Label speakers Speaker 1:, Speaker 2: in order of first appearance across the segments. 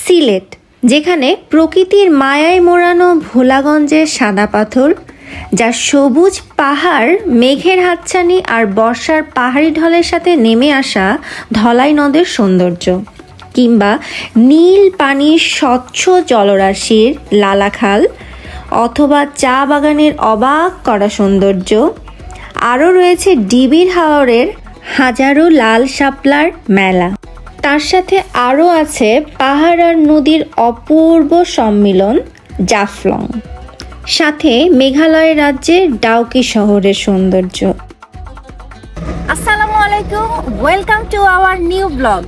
Speaker 1: সিলেট, যেখানে প্রকৃতির মায়ায় মোড়ানো ভোলাগঞ্জের সাদা পাথর, যার সবুজ পাহাড়, মেঘের হাতছানি আর বর্ষার পাহাড়ি ঢলের সাথে নেমে আসা ধলাই নদের সৌন্দর্য, কিংবা নীল পানির স্বচ্ছ জলরাশির লালাখাল, অথবা চা বাগানের অবাক করা সৌন্দর্য। আরও রয়েছে ডিবির হাওরের হাজারো লাল শাপলার মেলা। তার সাথে আরও আছে পাহাড় আর নদীর অপূর্ব সম্মিলন জাফলং, সাথে মেঘালয় রাজ্যের ডাউকি শহরের সৌন্দর্য।
Speaker 2: আসসালামু আলাইকুম, welcome to our new blog.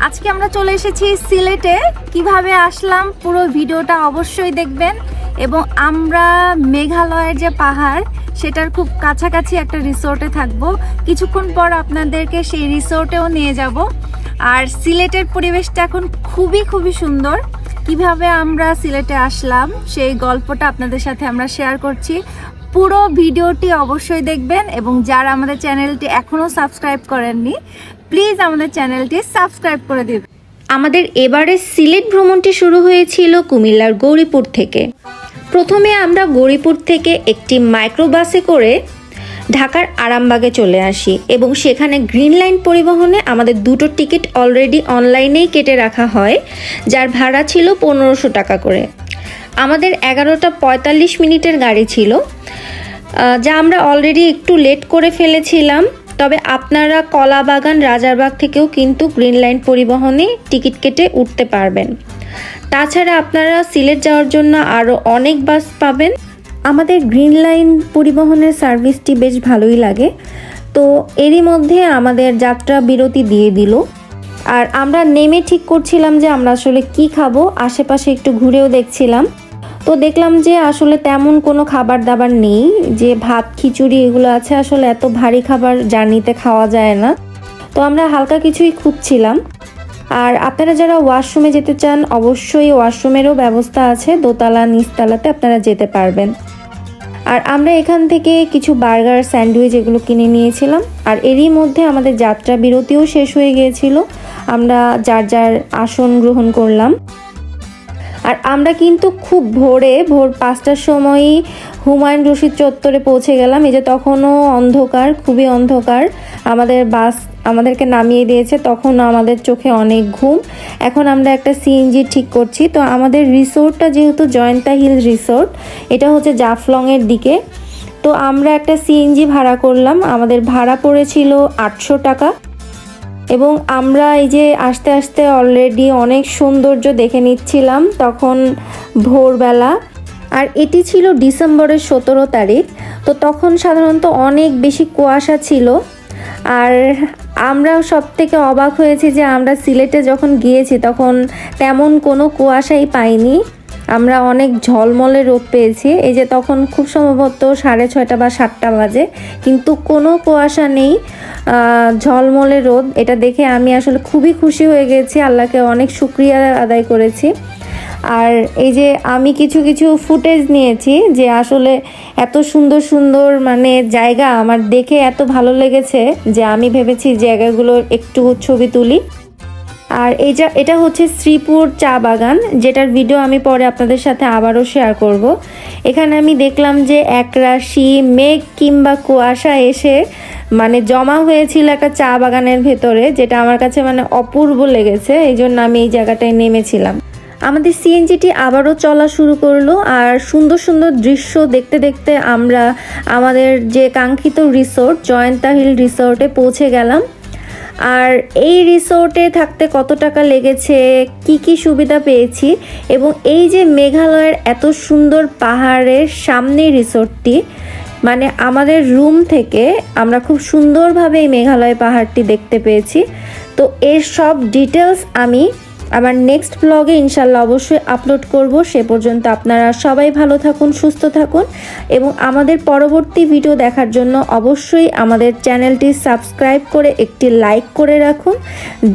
Speaker 2: আজকে আমরা চলে এসেছি সিলেটে। কিভাবে আসলাম পুরো ভিডিওটা অবশ্যই দেখবেন। এবং আমরা মেঘালয়ের যে পাহাড়, সেটার খুব কাছাকাছি একটা রিসোর্টে থাকবো। কিছুক্ষণ পর আপনাদেরকে সেই রিসোর্টেও নিয়ে যাব। আর সিলেটের পরিবেশটা এখন খুবই সুন্দর। কিভাবে আমরা সিলেটে আসলাম সেই গল্পটা আপনাদের সাথে আমরা শেয়ার করছি। পুরো ভিডিওটি অবশ্যই দেখবেন এবং যারা আমাদের চ্যানেলটি এখনও সাবস্ক্রাইব করেননি, প্লিজ আমাদের চ্যানেলটি সাবস্ক্রাইব করে দিন।
Speaker 1: আমাদের এবারে সিলেট ভ্রমণটি শুরু হয়েছিল কুমিল্লার গৌরীপুর থেকে। প্রথমে আমরা গৌরীপুর থেকে একটি মাইক্রোবাসে করে ঢাকার আরামবাগে চলে আসি এবং সেখানে গ্রিন লাইন পরিবহনে আমাদের দুটো টিকিট অলরেডি অনলাইনেই কেটে রাখা হয়, যার ভাড়া ছিল 1500 টাকা করে। আমাদের 11টা 45 মিনিটের গাড়ি ছিল, যা আমরা অলরেডি একটু লেট করে ফেলেছিলাম। তবে আপনারা কলাবাগান, রাজারবাগ থেকেও কিন্তু গ্রিন লাইন পরিবহনে টিকিট কেটে উঠতে পারবেন। তাছাড়া আপনারা সিলেট যাওয়ার জন্য আরও অনেক বাস পাবেন। আমাদের গ্রিন লাইন পরিবহনের সার্ভিসটি বেশ ভালোই লাগে। তো এরই মধ্যে আমাদের যাত্রা বিরতি দিয়ে দিল। আর আমরা নেমে ঠিক করছিলাম যে আমরা আসলে কি খাবো। আশেপাশে একটু ঘুরেও দেখছিলাম, তো দেখলাম যে আসলে তেমন কোনো খাবার দাবার নেই। যে ভাত খিচুড়ি এগুলো আছে, আসলে এত ভারী খাবার জার্নিতে খাওয়া যায় না। তো আমরা হালকা কিছুই খুঁজছিলাম। আর আপনারা যারা ওয়াশরুমে যেতে চান, অবশ্যই ওয়াশরুমেরও ব্যবস্থা আছে, দোতলা নিচতলাতে আপনারা যেতে পারবেন। আর আমরা এখান থেকে কিছু বার্গার, স্যান্ডউইচ এগুলো কিনে নিয়েছিলাম। আর এরই মধ্যে আমাদের যাত্রা বিরতিও শেষ হয়ে গিয়েছিল। আমরা যার যার আসন গ্রহণ করলাম। আর আমরা কিন্তু খুব ভোর 5টার সময়ই হুমায়ুন রশিদ চত্বরে পৌঁছে গেলাম। এই যে তখনও অন্ধকার, খুবই অন্ধকার। আমাদের বাস আমাদেরকে নামিয়ে দিয়েছে, তখন আমাদের চোখে অনেক ঘুম। এখন আমরা একটা সিএনজি ঠিক করছি। তো আমাদের রিসোর্টটা যেহেতু জয়ন্তা হিল রিসোর্ট, এটা হচ্ছে জাফলংয়ের দিকে। তো আমরা একটা সিএনজি ভাড়া করলাম। আমাদের ভাড়া পড়েছিল 800 টাকা। এবং আমরা এই যে আস্তে আস্তে অলরেডি অনেক সৌন্দর্য দেখে নিচ্ছিলাম, তখন ভোরবেলা। আর এটি ছিল ডিসেম্বরের 17 তারিখ। তো তখন সাধারণত অনেক বেশি কুয়াশা ছিল। আর আমরা সব থেকে অবাক হয়েছি যে আমরা সিলেটে যখন গিয়েছি তখন তেমন কোনো কুয়াশাই পাইনি। আমরা অনেক ঝলমলে রোদ পেয়েছি। এই যে তখন খুব সম্ভবত 6:30 বা 7টা বাজে, কিন্তু কোনো কুয়াশা নেই, ঝলমলে রোদ। এটা দেখে আমি আসলে খুবই খুশি হয়ে গেছি, আল্লাহকে অনেক শুকরিয়া আদায় করেছি। আর এই যে আমি কিছু ফুটেজ নিয়েছি, যে আসলে এত সুন্দর মানে জায়গা আমার দেখে এত ভালো লেগেছে যে আমি ভেবেছি জায়গাগুলোর একটু ছবি তুলি। আর এটা হচ্ছে শ্রীপুর চা বাগান, যেটার ভিডিও আমি পরে আপনাদের সাথে আবারও শেয়ার করব। এখানে আমি দেখলাম যে একরাশি মেঘ কিংবা কুয়াশা এসে মানে জমা হয়েছিল একটা চা বাগানের ভেতরে, যেটা আমার কাছে মানে অপূর্ব লেগেছে। এই জন্য আমি এই জায়গাটায় নেমেছিলাম। আমাদের সিএনজিটি আবারও চলা শুরু করলো। আর সুন্দর দৃশ্য দেখতে দেখতে আমরা আমাদের যে কাঙ্ক্ষিত রিসোর্ট জয়ন্তা হিল রিসোর্টে পৌঁছে গেলাম। আর এই রিসোর্টে থাকতে কত টাকা লেগেছে, কি সুবিধা পেয়েছি, এবং এই যে মেঘালয়ের এত সুন্দর পাহাড়ের সামনে রিসোর্টটি, মানে আমাদের রুম থেকে আমরা খুব সুন্দরভাবে এই মেঘালয় পাহাড়টি দেখতে পেয়েছি। তো এর সব ডিটেলস আমি আমার নেক্সট ব্লগে ইনশাল্লাহ অবশ্যই আপলোড করব। সে পর্যন্ত আপনারা সবাই ভালো থাকুন, সুস্থ থাকুন এবং আমাদের পরবর্তী ভিডিও দেখার জন্য অবশ্যই আমাদের চ্যানেলটি সাবস্ক্রাইব করে একটি লাইক করে রাখুন,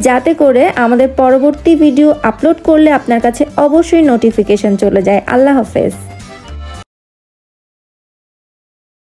Speaker 1: যাতে করে আমাদের পরবর্তী ভিডিও আপলোড করলে আপনার কাছে অবশ্যই নোটিফিকেশন চলে যায়। আল্লাহ হাফেজ।